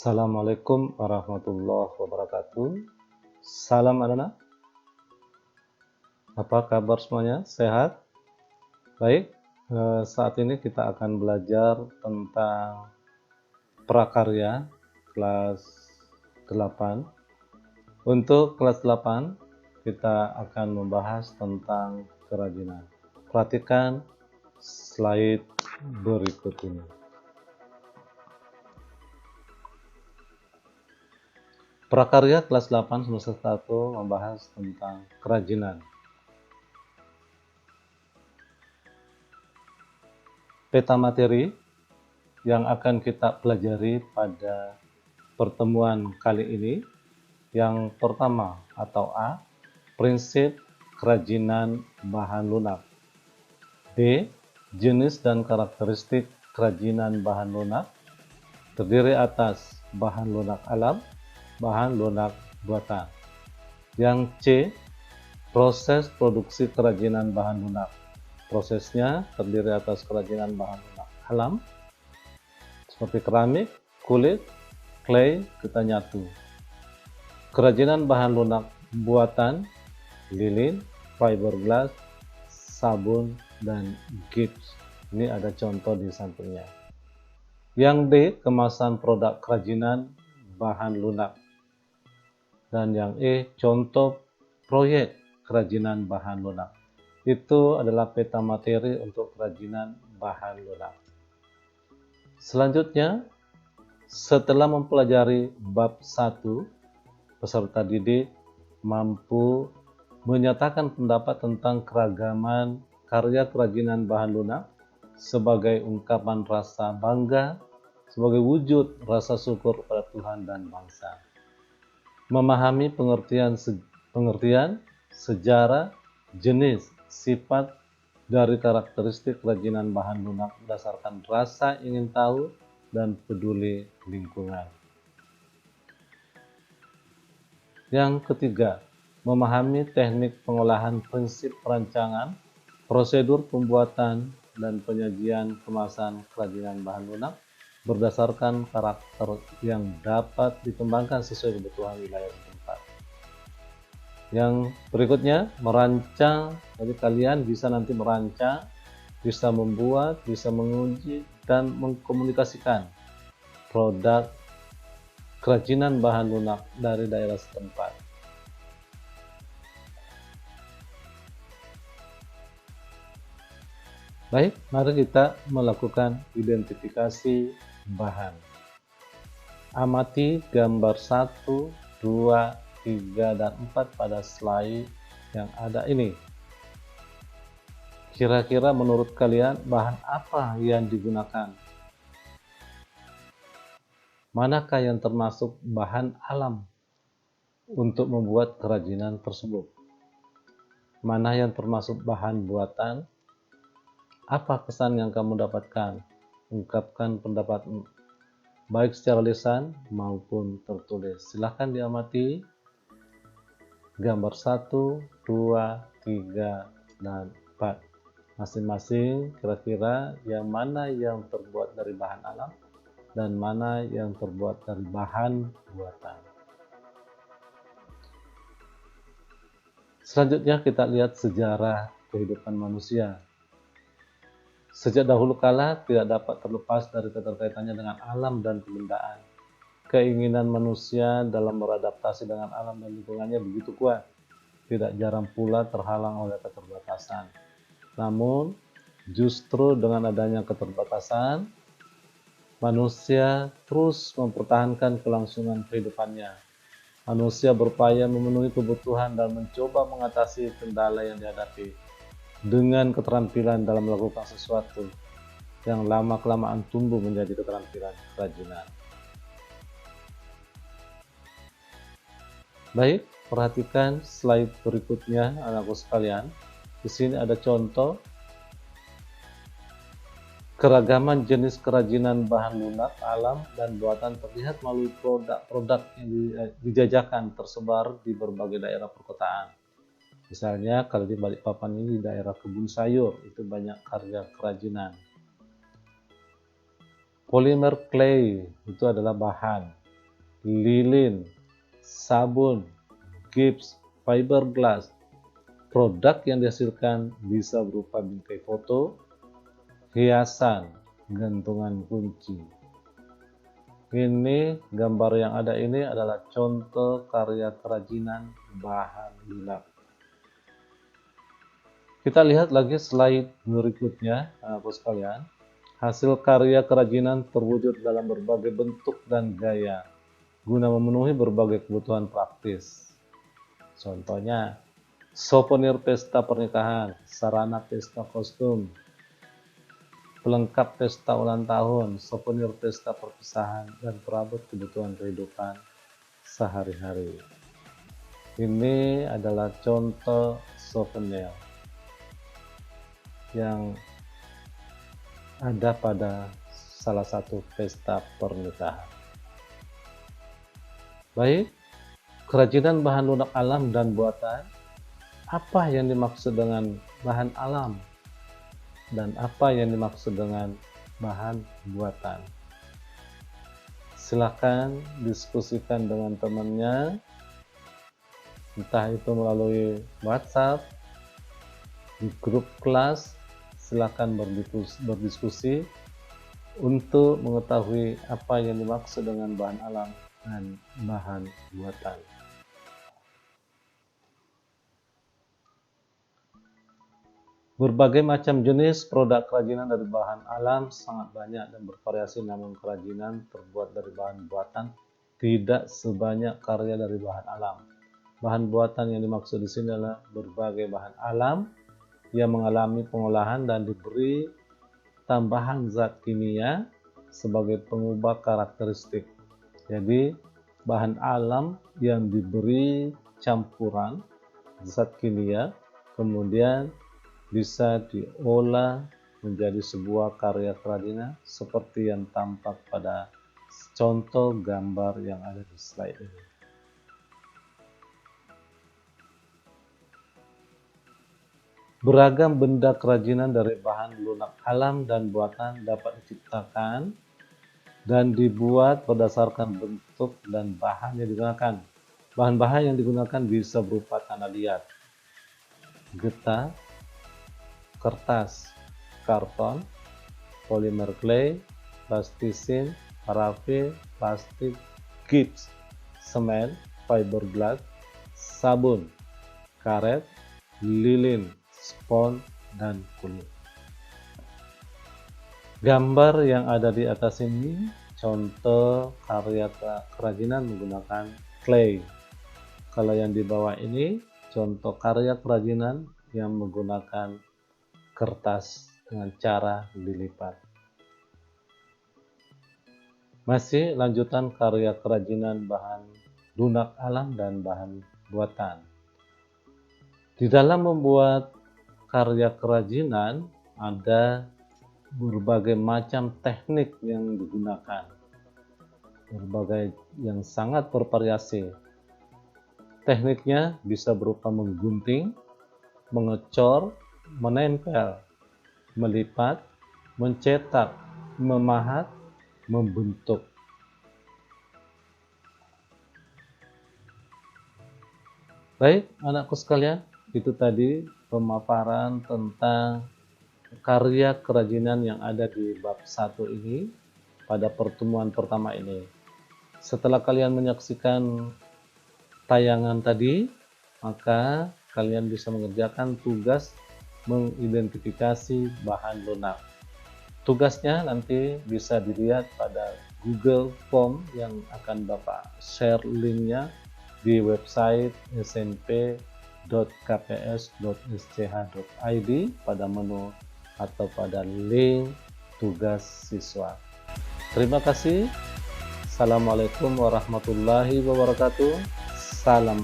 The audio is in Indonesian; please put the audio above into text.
Assalamualaikum warahmatullahi wabarakatuh. Salam anak-anak. Apa kabar semuanya? Sehat? Baik, saat ini kita akan belajar tentang prakarya kelas 8. Untuk kelas 8, kita akan membahas tentang kerajinan. Perhatikan slide berikut ini. Prakarya kelas 8 semester 1 membahas tentang kerajinan. Peta materi yang akan kita pelajari pada pertemuan kali ini, yang pertama atau A, prinsip kerajinan bahan lunak. B, jenis dan karakteristik kerajinan bahan lunak, terdiri atas bahan lunak alam, bahan lunak buatan. Yang C, proses produksi kerajinan bahan lunak. Prosesnya terdiri atas kerajinan bahan lunak alam, seperti keramik, kulit, clay, getah nyatu. Kerajinan bahan lunak buatan, lilin, fiberglass, sabun, dan gips. Ini ada contoh di sampingnya. Yang D, kemasan produk kerajinan bahan lunak. Dan yang E, contoh proyek kerajinan bahan lunak. Itu adalah peta materi untuk kerajinan bahan lunak. Selanjutnya, setelah mempelajari bab 1, peserta didik mampu menyatakan pendapat tentang keragaman karya kerajinan bahan lunak sebagai ungkapan rasa bangga, sebagai wujud rasa syukur pada Tuhan dan bangsa. Memahami pengertian, sejarah, jenis, sifat dari karakteristik kerajinan bahan lunak berdasarkan rasa ingin tahu dan peduli lingkungan. Yang ketiga, memahami teknik pengolahan, prinsip perancangan, prosedur pembuatan, dan penyajian kemasan kerajinan bahan lunak berdasarkan karakter yang dapat dikembangkan sesuai kebutuhan wilayah tempat. Yang berikutnya, merancang. Jadi kalian bisa nanti merancang, bisa membuat, bisa menguji, dan mengkomunikasikan produk kerajinan bahan lunak dari daerah setempat. Baik, mari kita melakukan identifikasi bahan. Amati gambar 1, 2, 3, dan 4 pada slide yang ada ini. Kira-kira menurut kalian bahan apa yang digunakan? Manakah yang termasuk bahan alam untuk membuat kerajinan tersebut? Mana yang termasuk bahan buatan? Apa kesan yang kamu dapatkan? Ungkapkan pendapatmu, baik secara lisan maupun tertulis. Silahkan diamati gambar 1, 2, 3, dan 4. Masing-masing kira-kira yang mana yang terbuat dari bahan alam dan mana yang terbuat dari bahan buatan. Selanjutnya kita lihat sejarah kehidupan manusia. Sejak dahulu kala tidak dapat terlepas dari keterkaitannya dengan alam dan kebendaan. Keinginan manusia dalam beradaptasi dengan alam dan lingkungannya begitu kuat, tidak jarang pula terhalang oleh keterbatasan. Namun, justru dengan adanya keterbatasan, manusia terus mempertahankan kelangsungan kehidupannya. Manusia berupaya memenuhi kebutuhan dan mencoba mengatasi kendala yang dihadapi dengan keterampilan dalam melakukan sesuatu yang lama-kelamaan tumbuh menjadi keterampilan kerajinan. Baik, perhatikan slide berikutnya, anakku sekalian. Di sini ada contoh keragaman jenis kerajinan bahan lunak alam dan buatan terlihat melalui produk-produk yang dijajakan tersebar di berbagai daerah perkotaan. Misalnya kalau di Balikpapan ini di daerah kebun sayur itu banyak karya kerajinan. Polymer clay itu adalah bahan. lilin, sabun, gips, fiberglass. Produk yang dihasilkan bisa berupa bingkai foto, hiasan, gantungan kunci. Ini gambar yang ada ini adalah contoh karya kerajinan bahan lunak. Kita lihat lagi slide berikutnya, Bapak sekalian. Hasil karya kerajinan terwujud dalam berbagai bentuk dan gaya guna memenuhi berbagai kebutuhan praktis. Contohnya, souvenir pesta pernikahan, sarana pesta kostum, pelengkap pesta ulang tahun, souvenir pesta perpisahan, dan perabot kebutuhan kehidupan sehari-hari. Ini adalah contoh souvenir yang ada pada salah satu pesta pernikahan. Baik, kerajinan bahan lunak alam dan buatan. Apa yang dimaksud dengan bahan alam? Dan apa yang dimaksud dengan bahan buatan? Silakan diskusikan dengan temannya, entah itu melalui WhatsApp, di grup kelas. Silakan berdiskusi untuk mengetahui apa yang dimaksud dengan bahan alam dan bahan buatan. Berbagai macam jenis produk kerajinan dari bahan alam sangat banyak dan bervariasi, namun kerajinan terbuat dari bahan buatan tidak sebanyak karya dari bahan alam. Bahan buatan yang dimaksud di sini adalah berbagai bahan alam yang mengalami pengolahan dan diberi tambahan zat kimia sebagai pengubah karakteristik. Jadi, bahan alam yang diberi campuran zat kimia kemudian bisa diolah menjadi sebuah karya kerajinan seperti yang tampak pada contoh gambar yang ada di slide ini. Beragam benda kerajinan dari bahan lunak alam dan buatan dapat diciptakan dan dibuat berdasarkan bentuk dan bahan yang digunakan. Bahan-bahan yang digunakan bisa berupa tanah liat, getah, kertas, karton, polimer clay, plastisin, parafin, plastik, gips, semen, fiberglass, sabun, karet, lilin, spons, dan kulit. Gambar yang ada di atas ini contoh karya kerajinan menggunakan clay. Kalau yang di bawah ini contoh karya kerajinan yang menggunakan kertas dengan cara dilipat. Masih lanjutan karya kerajinan bahan lunak alam dan bahan buatan. Di dalam membuat karya kerajinan ada berbagai macam teknik yang digunakan, berbagai yang sangat bervariasi. Tekniknya bisa berupa menggunting, mengecor, menempel, melipat, mencetak, memahat, membentuk. Baik, anakku sekalian, itu tadi pemaparan tentang karya kerajinan yang ada di bab 1 ini pada pertemuan pertama ini. Setelah kalian menyaksikan tayangan tadi, maka kalian bisa mengerjakan tugas mengidentifikasi bahan lunak. Tugasnya nanti bisa dilihat pada Google Form yang akan Bapak share linknya di website snp.kps.sch.id pada menu atau pada link tugas siswa. Terima kasih. Assalamualaikum warahmatullahi wabarakatuh. Salam.